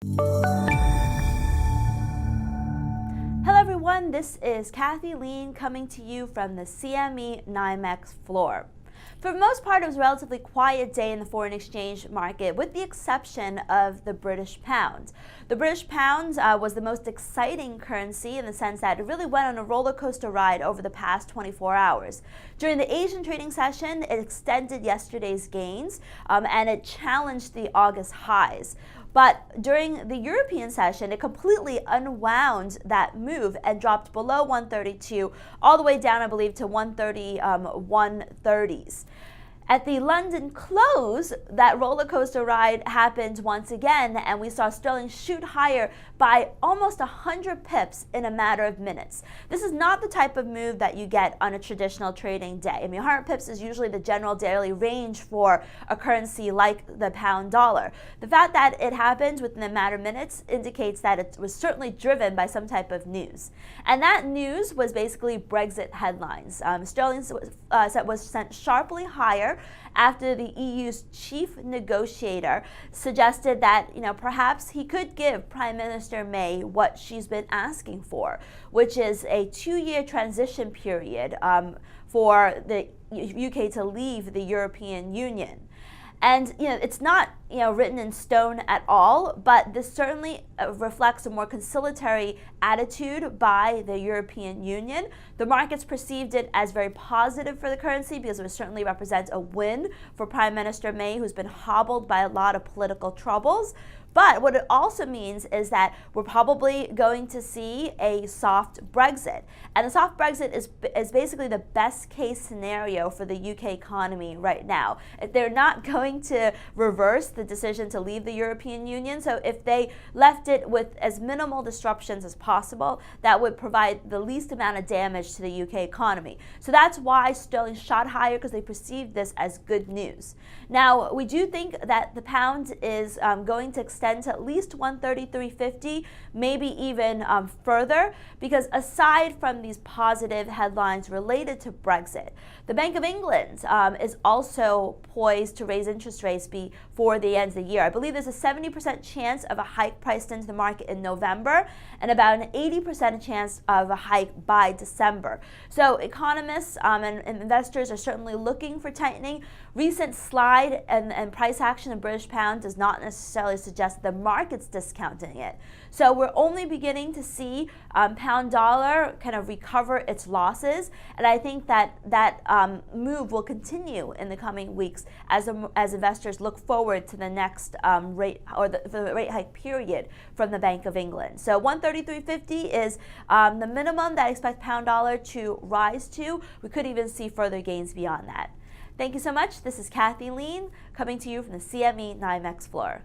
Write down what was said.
Hello everyone, this is Kathy Lien coming to you from the CME NYMEX floor. For the most part, it was a relatively quiet day in the foreign exchange market, with the exception of the British pound. The British pound was the most exciting currency in the sense that it really went on a roller coaster ride over the past 24 hours. During the Asian trading session, it extended yesterday's gains and it challenged the August highs. But during the European session, it completely unwound that move and dropped below 132 all the way down, I believe, to 130s. At the London close, that roller coaster ride happened once again, and we saw sterling shoot higher by almost 100 pips in a matter of minutes. This is not the type of move that you get on a traditional trading day. I mean, 100 pips is usually the general daily range for a currency like the pound dollar. The fact that it happened within a matter of minutes indicates that it was certainly driven by some type of news. And that news was basically Brexit headlines. Sterling was sent sharply higher after the EU's chief negotiator suggested that, perhaps he could give Prime Minister May what she's been asking for, which is a 2-year transition period for the UK to leave the European Union. And it's not written in stone at all, but this certainly reflects a more conciliatory attitude by the European Union. The markets perceived it as very positive for the currency because it would certainly represent a win for Prime Minister May, who's been hobbled by a lot of political troubles. But what it also means is that we're probably going to see a soft Brexit. And a soft Brexit is basically the best case scenario for the UK economy right now. They're not going to reverse the decision to leave the European Union. So if they left it with as minimal disruptions as possible, that would provide the least amount of damage to the UK economy. So that's why sterling shot higher, because they perceived this as good news. Now, we do think that the pound is going to extend to at least 133.50, maybe even further, because aside from these positive headlines related to Brexit, the Bank of England is also poised to raise interest rates before the end of the year. I believe there's a 70% chance of a hike priced into the market in November and about an 80% chance of a hike by December. So economists and investors are certainly looking for tightening. Recent slide and price action in British pound does not necessarily suggest the market's discounting it. So we're only beginning to see pound dollar kind of recover its losses, and I think that move will continue in the coming weeks as investors look forward to the next rate or the rate hike period from the Bank of England. So 133.50 is the minimum that I expect pound dollar to rise to. We could even see further gains beyond that. Thank you so much. This is Kathy Lien coming to you from the CME NYMEX floor.